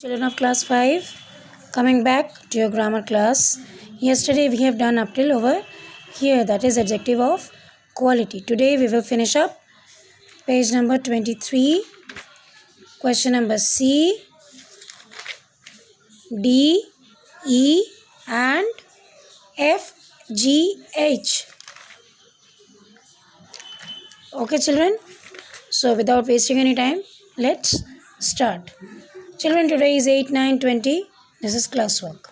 Children of class 5, coming back to your grammar class. Yesterday we have done up till over here, that is adjective of quality. Today we will finish up page number 23, question number C, D, E and F, G, H. Okay children, so without wasting any time, let's start. Children, today is 8, 9, 20. This is classwork.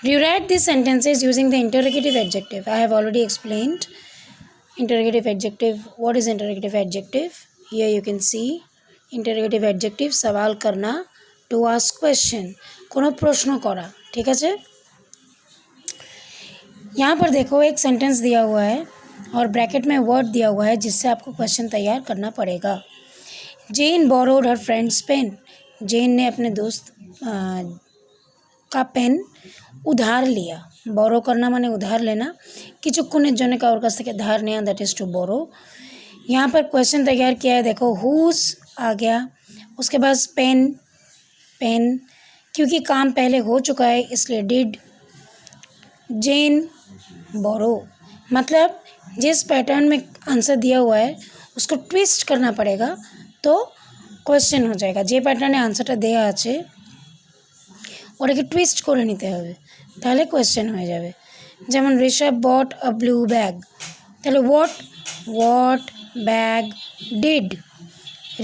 Rewrite these sentences using the interrogative adjective. I have already explained interrogative adjective. What is interrogative adjective? Here you can see interrogative adjective सवाल करना, to ask question, कोनो प्रश्न करा. ठीक है? यहाँ पर देखो एक सेंटेंस दिया हुआ है और ब्रैकेट में वर्ड दिया हुआ है जिससे आपको क्वेश्चन तैयार करना पड़ेगा. जेन बोरोड हर फ्रेंड्स पेन. जेन ने अपने दोस्त का पेन उधार लिया. बोरो करना माने उधार लेना. किचुक्कुने जोने का और कसे धार नहीं, दैट इज़ टू बोरो. यहाँ पर क्वेश्चन तैयार किया है. देखो हुज आ गया, उसके बाद पेन, पेन क्योंकि काम पहले हो चुका है इसलिए डिड. जेन बोरो मतलब जिस पैटर्न में आंसर दिया हुआ है उसको ट्विस्ट करना पड़ेगा तो কোয়েশ্চেন हो जाएगा. যে প্যাটার্নে আনসারটা দেয়া আছে ওটাকে টুইস্ট করে নিতে হবে, তাহলে কোয়েশ্চেন হয়ে যাবে. যেমন ঋষভ বট আ ব্লু ব্যাগ, তাহলে হোয়াট ব্যাগ ডিড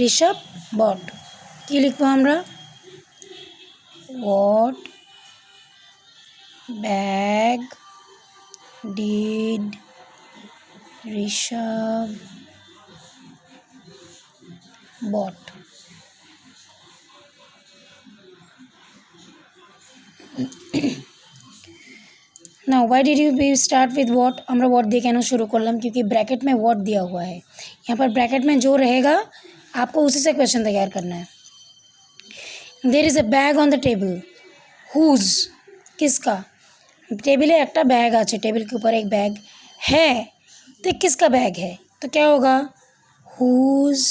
ঋষভ বট. কী লিখবো আমরা? What bag did Rishabh bought. Now why did you start with what? আমরা what দিয়ে কেন शुरू করলাম? क्योंकि ब्रैकेट में what दिया हुआ है. यहाँ पर ब्रैकेट में जो रहेगा आपको उसी से क्वेश्चन तैयार करना है. There is a bag on the table. Whose? किसका? टेबल है, एक बैग আছে, टेबल के ऊपर एक बैग है, तो किसका बैग है? तो क्या होगा? Whose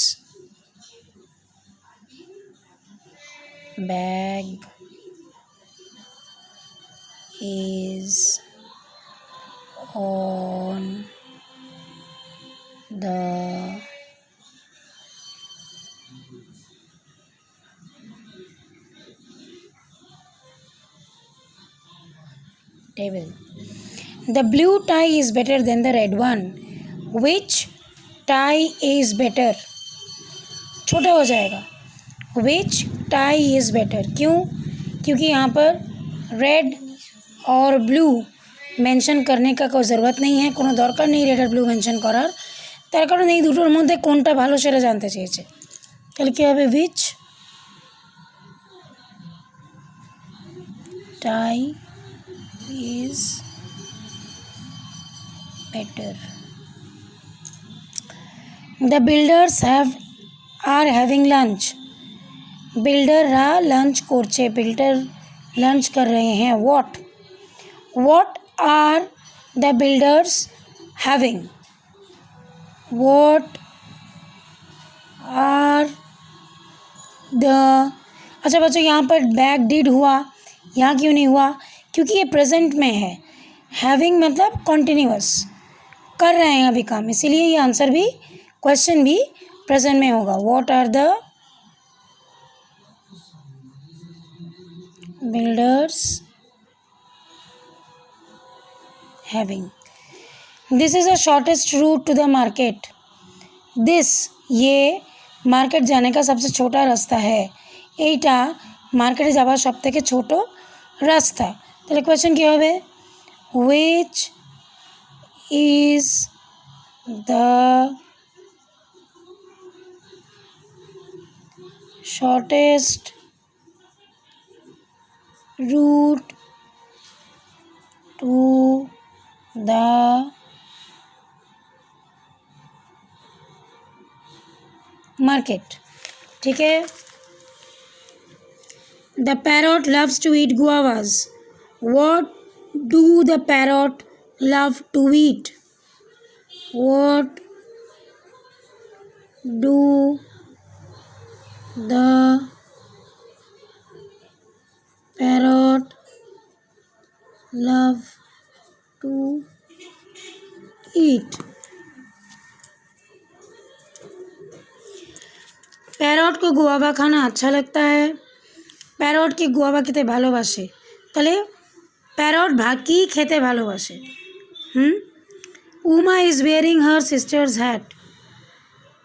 bag is on the table. The blue tie is better than the red one. Which tie is better? छोटा हो जाएगा. Which tie is better? क्यों? क्योंकि यहाँ पर रेड और ब्लू मेंशन करने का कोई ज़रूरत नहीं है, কোনো দরকার নেই রেড আর ব্লু মেনশন করার. তার কারণ এই দুটোর মধ্যে কোনটা ভালো সেটা জানতে চেয়েছে. তাহলে কী হবে? which tie is better. The builders are having lunch. बिल्डरরা লাঞ্চ করছে, বিল্ডার লাঞ্চ कर रहे हैं. what are the builders having? what are the अच्छा बच्चों, यहाँ पर बैग डिड हुआ, यहाँ क्यों नहीं हुआ? क्योंकि ये प्रेजेंट में है. हैविंग मतलब कॉन्टिन्यूअस, कर रहे हैं अभी काम, इसीलिए ये आंसर भी क्वेश्चन भी प्रेजेंट में होगा. what are the builders having? This is the shortest route to the market. This ये मार्केट जाने का सबसे छोटा रास्ता है. এইটা মার্কেটে যাওয়ার সবথেকে ছোট রাস্তা. তাহলে কোয়েশ্চেন কী হবে? which is the shortest route to the market. ठीक है. The parrot loves to eat guavas. What do the parrot love to eat? What do the parrot love to eat. Parrot को गुआवा खाना अच्छा लगता है। Parrot কি guava খেতে ভালোবাসে, তাহলে প্যারট কি খেতে ভালোবাসে। Uma is wearing her sister's hat.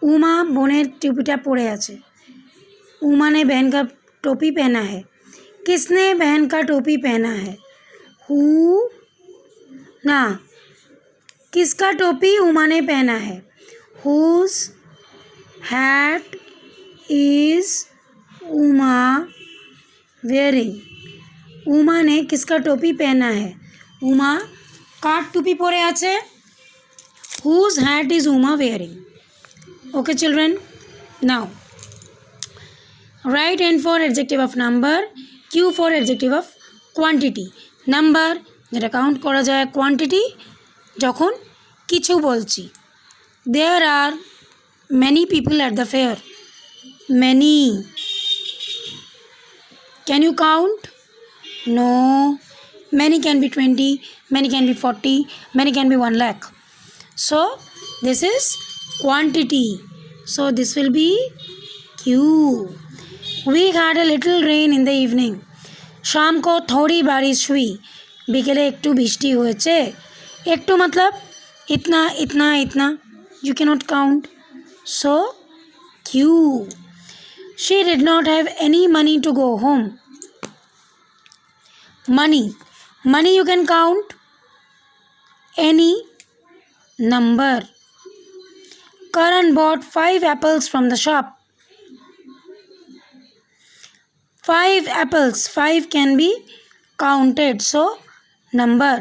Uma বোনের टोपीटा পরে আছে। उमा ने बहन का टोपी पहना है। किसने बहन का टोपी पहना है? हु ना, किसका टोपी उमा ने पहना है? Whose hat is Uma wearing. Uma ने किसका टोपी पहना है? उमा कार टोपी परे आछे। Whose hat is Uma wearing. Okay children, now write N for adjective of number, Q for adjective of quantity. Number যেটা কাউন্ট করা যায়, কোয়ান্টিটি যখন কিছু বলছি। There are many people at the fair. Many, can you count? No. Many can be 20, many can be 40, many can be 1 lakh. So this is quantity, so this will be Q. We had a little rain in the evening. शाम को थोड़ी बारिश हुई। বিকেলে একটু বৃষ্টি হয়েছে। একটু मतलब इतना इतना इतना, you cannot count, so Q. She did not have any money to go home. Money, money you can count any number. Karan bought 5 apples from the shop. 5 apples, 5 can be counted, so number.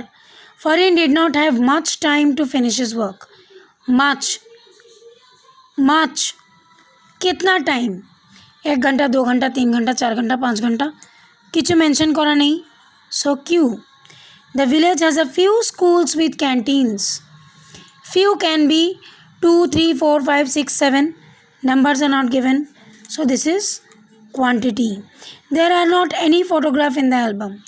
Farin did not have much time to finish his work. Much, much, कितना time? 1 घंटा, 2 घंटा, 3 घंटा, 4 घंटा, 5 घंटा, किछु mention करा नहीं, so Q. The village has a few schools with canteens. Few can be 2, 3, 4, 5, 6, 7. Numbers are not given, so this is quantity. There are not any photograph in the album.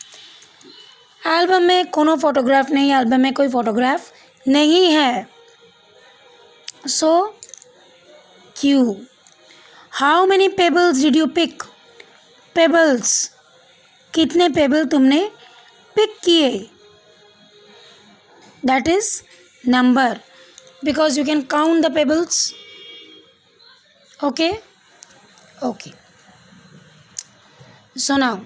Album में कोनो photograph नहीं, album में कोई photograph नहीं है, so Q. How many pebbles did you pick? Pebbles, कितने pebble तुमने pick किए? That is number, because you can count the pebbles. Okay okay, so now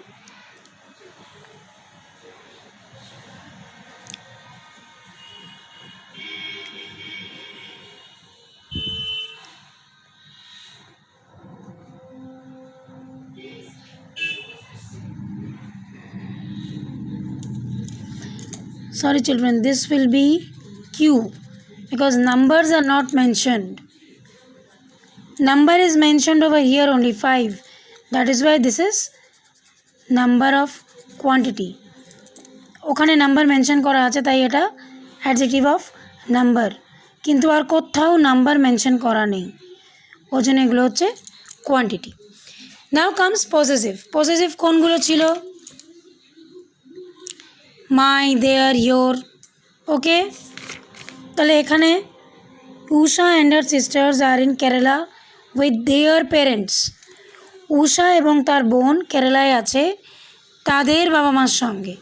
sorry children, this will be Q because numbers are not mentioned. Number is mentioned over here only 5, that is why this is number of quantity. ওখানে number mention করা আছে তাই এটা adjective of number, কিন্তু আর কোথাও number mention করা নেই, ওই জন্য এগুলো হচ্ছে quantity. Now comes possessive. Possessive কোনগুলো ছিল? My, their, your. ওকে, তাহলে এখানে Usha and her sisters are in Kerala with their parents. Usha এবং তার বোন কেরালায় আছে তাদের বাবা মার সঙ্গে।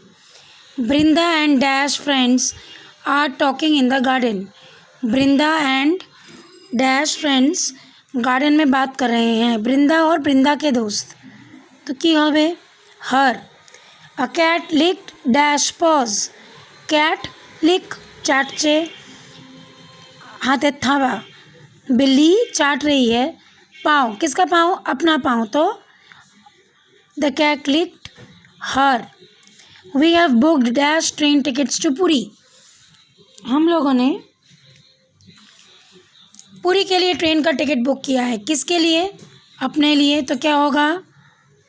Brinda and dash friends are talking in the garden. Brinda and dash friends garden में बात कर रहे हैं। बृंदा और बृंदा के दोस्त, तो की होबे her. A cat licked dash paws. Cat lick चाटचे हाथे थावा। बिल्ली चाट रही है पाँव, किसका पाँव? अपना पाँव, तो the cat licked her. We have booked dash train tickets to Puri. हम लोगों ने पुरी के लिए ट्रेन का टिकट बुक किया है। किसके लिए? अपने लिए, तो क्या होगा?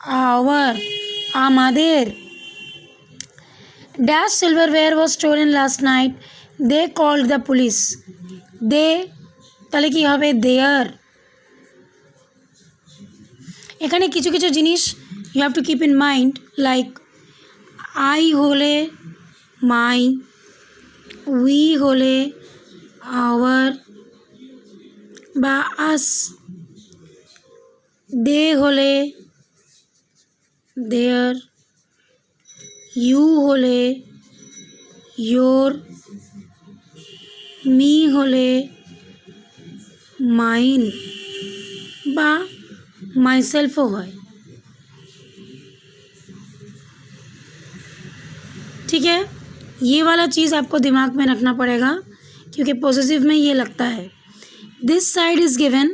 आवर, आमादेर। Dash silverware was stolen last night. They called the police. They তাহলে কি হবে? দেয়ার। এখানে কিছু কিছু জিনিস you have to keep in mind, like I হলে মাই, উই হলে আওয়ার বা আস, দে হলে দেয়ার, ইউ হলে ইয়োর, মি হলে মাইন বা মাইসেলফও হয়। ठीक है, ये वाला चीज़ आपको दिमाग में रखना पड़ेगा क्योंकि पॉजिटिव में ये लगता है। दिस साइड इज़ गिवन,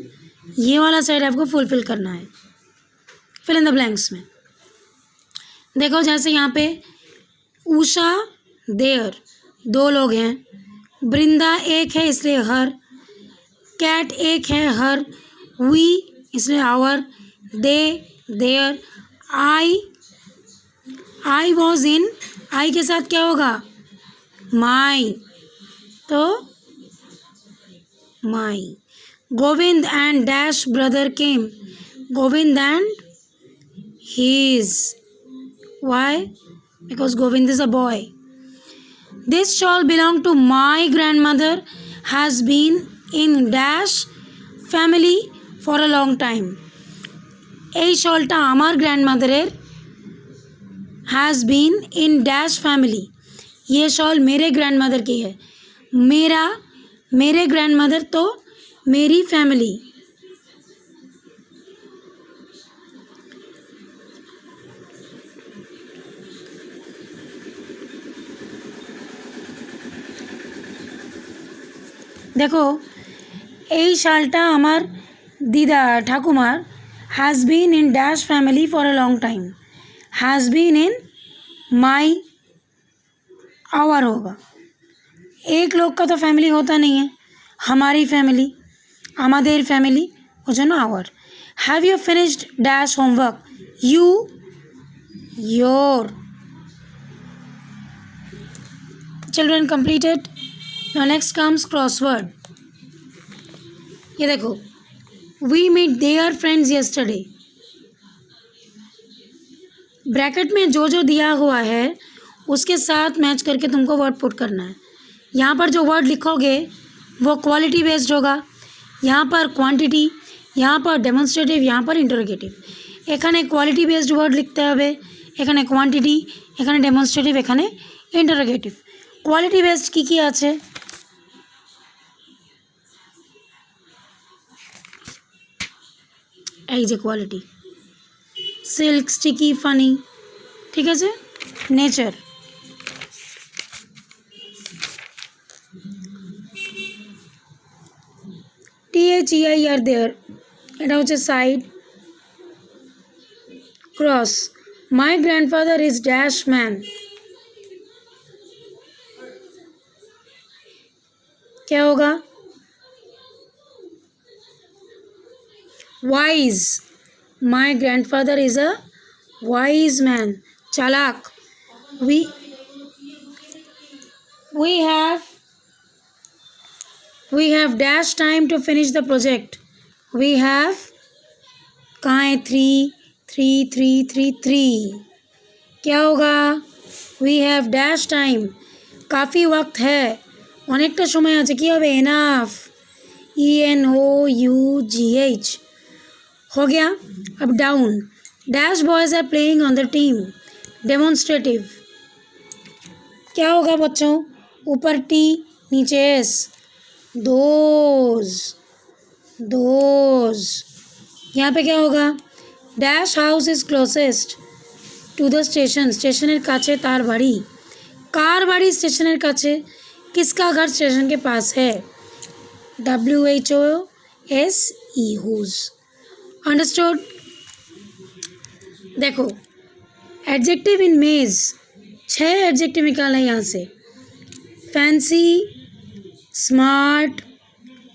ये वाला साइड आपको फुलफिल करना है। फिल इन द ब्लैंक्स में देखो, जैसे यहाँ पे उषा देयर, दो लोग हैं, बृंदा एक है इसलिए हर, कैट एक है हर, वी इसलिए our, they their, I was in, I के साथ क्या होगा माई, तो my. Govind and dash brother came, Govind and his, why because Govind is a boy. This shawl belong to my grandmother has been in dash family for a long time, এই শলটা আমার গ্র্যান্ডমাদারের, has been in dash family, ये shawl मेरे grandmother की है, मेरे grandmother तो मेरी फैमिली। देखो এই শালটা আমার দিদা ঠাকুমার, has been in dash family for a long time, has been in my our होगा। एक लोग का तो फैमिली होता नहीं है, हमारी फैमिली, आमादेर फैमिली, वो जो ना our. Have you finished dash homework, you your. Children completed. Now next comes crossword. ये देखो, we meet their friends yesterday, bracket में जो जो दिया हुआ है उसके साथ मैच करके तुमको वर्ड पुट करना है। यहाँ पर जो वर्ड लिखोगे वो क्वालिटी बेस्ड होगा, यहाँ पर क्वांटिटी, यहाँ पर डेमोन्स्ट्रेटिव, यहाँ पर इंटरोगेटिव। एखाने क्वालिटी बेस्ड वर्ड लिखते হবে, এখানে क्वांटिटी, এখানে डेमोन्स्ट्रेटिव, এখানে इंटरोगेटिव। क्वालिटी बेस्ड की আছে, এই যে क्वालिटी, सिल्क, स्टिकी, फानी, ठीक है। नेचर, THEIR देयर, এটা হচ্ছে side. Cross, my grandfather is dash man, क्या होगा wise, my grandfather is a wise man, चालाक। we have dash time to finish the project, we have कहाँ है 3 क्या होगा we have dash time, काफ़ी वक्त है, অনেকটা সময় আছে, কি হবে enough, ENOUGH हो गया। अब down, dash boys are playing on the team, demonstrative, क्या होगा बच्चों, ऊपर टी नीचे एस, दोज, यहाँ पे क्या होगा, dash house is closest to the station, स्टेशनर काछे तार बाड़ी, कार बाड़ी स्टेशनर काछे, किसका घर स्टेशन के पास है, WHOSE हुज। अंडरस्टूड। देखो एडजेक्टिव इन मेज, 6 एडजेक्टिव निकालना है यहाँ से, fancy, smart,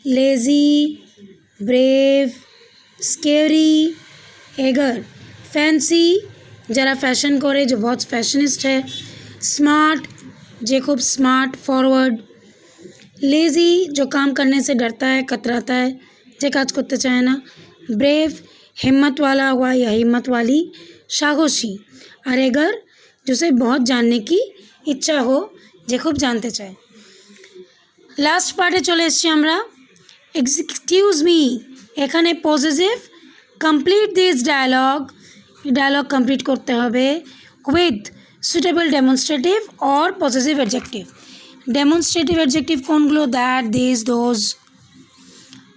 lazy, brave, scary, eager. Fancy जरा फैशन करे, जो बहुत फैशनिस्ट है। स्मार्ट जे खूब स्मार्ट फॉरवर्ड। लेजी जो काम करने से डरता है, कतराता है, जे काज करते चाहे ना। ब्रेव हिम्मत वाला हुआ या हिम्मत वाली, साहसी। और एगर जिसे बहुत जानने की इच्छा हो, যে খুব জানতে চায়। লাস্ট পার্টে চলে এসেছি আমরা। এক্সকিউজ মি, এখানে possessive, complete this dialogue, dialogue complete করতে হবে with suitable demonstrative or possessive adjective. Demonstrative adjective কোনগুলো? That, this, those.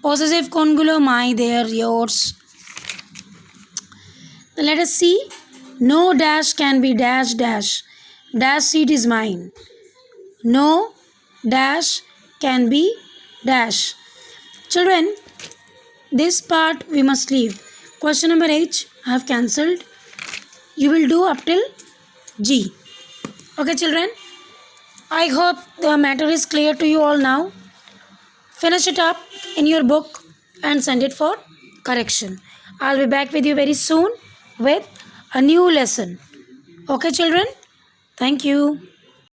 পজেসিভ কোনগুলো? My, their, yours. Let us see. No dash can be dash dash. Dash seat is mine. No dash can be dash. Children, this part we must leave. Question number H I have cancelled. You will do up till G. Okay children, I hope the matter is clear to you all now. Finish it up in your book and send it for correction. I'll be back with you very soon with a new lesson. Okay children, thank you.